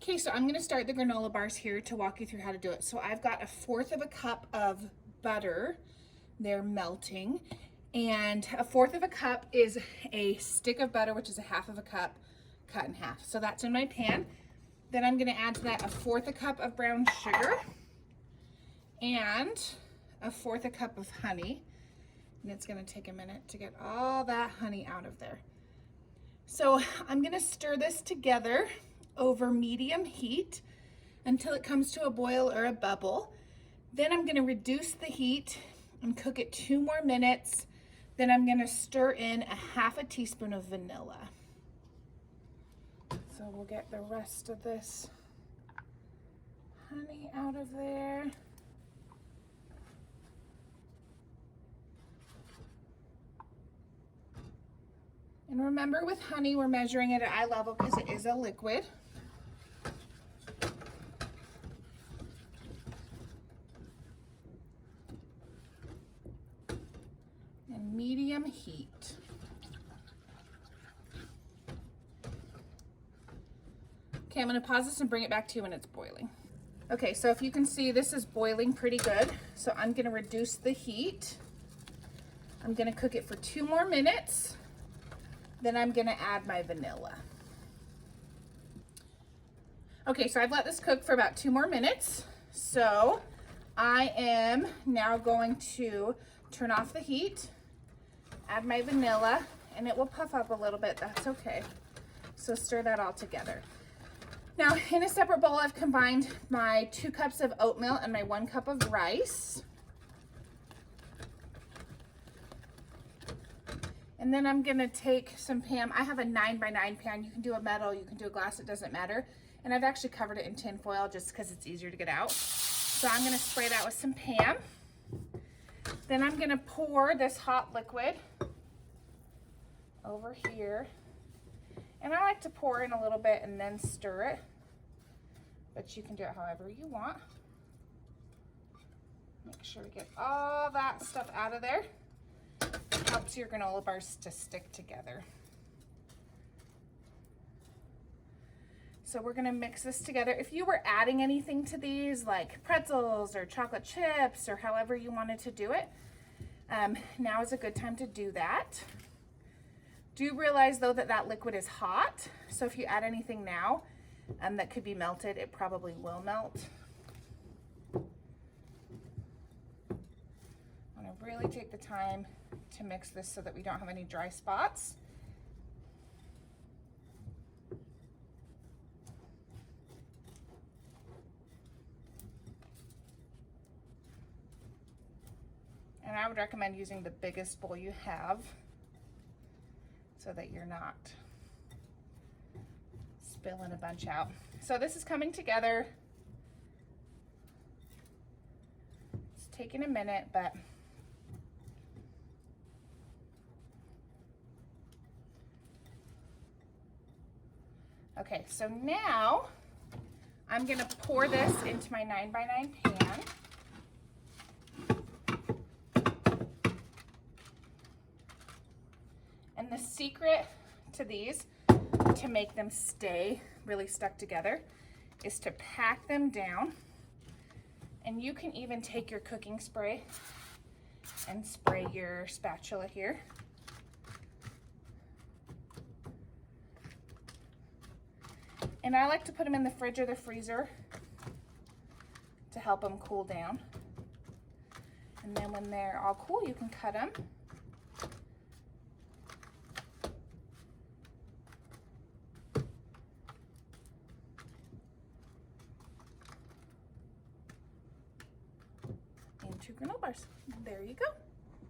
Okay, so I'm gonna start the granola bars here to walk you through how to do it. So I've got 1/4 of a cup of butter. They're melting. And 1/4 of a cup is a stick of butter, which is 1/2 of a cup cut in half. So that's in my pan. Then I'm gonna add to that 1/4 a cup of brown sugar and 1/4 a cup of honey. And it's gonna take a minute to get all that honey out of there. So I'm gonna stir this together over medium heat until it comes to a boil or a bubble. Then I'm gonna reduce the heat and cook it 2 more minutes. Then I'm gonna stir in 1/2 teaspoon of vanilla. So we'll get the rest of this honey out of there. And remember, with honey, we're measuring it at eye level because it is a liquid. And medium heat. Okay, I'm gonna pause this and bring it back to you when it's boiling. Okay, so if you can see, this is boiling pretty good. So I'm gonna reduce the heat. I'm gonna cook it for 2 more minutes. Then I'm gonna add my vanilla. Okay, so I've let this cook for about 2 more minutes. So I am now going to turn off the heat, add my vanilla, and it will puff up a little bit, that's okay. So stir that all together. Now, in a separate bowl, I've combined my 2 cups of oatmeal and my 1 cup of rice. And then I'm gonna take some Pam. I have a 9x9 pan. You can do a metal, you can do a glass, it doesn't matter. And I've actually covered it in tin foil just because it's easier to get out. So I'm gonna spray that with some Pam. Then I'm gonna pour this hot liquid over here. And I like to pour in a little bit and then stir it, but you can do it however you want. Make sure to get all that stuff out of there. It helps your granola bars to stick together. So we're gonna mix this together. If you were adding anything to these, like pretzels or chocolate chips or however you wanted to do it, now is a good time to do that. Do realize though that that liquid is hot. So if you add anything now that could be melted, it probably will melt. I wanna really take the time to mix this so that we don't have any dry spots. And I would recommend using the biggest bowl you have so that you're not spilling a bunch out. So this is coming together. It's taking a minute, but okay, so now I'm gonna pour this into my 9x9 pan. And the secret to these, to make them stay really stuck together, is to pack them down. And you can even take your cooking spray and spray your spatula here. And I like to put them in the fridge or the freezer to help them cool down. And then when they're all cool, you can cut them. Into granola bars. There you go.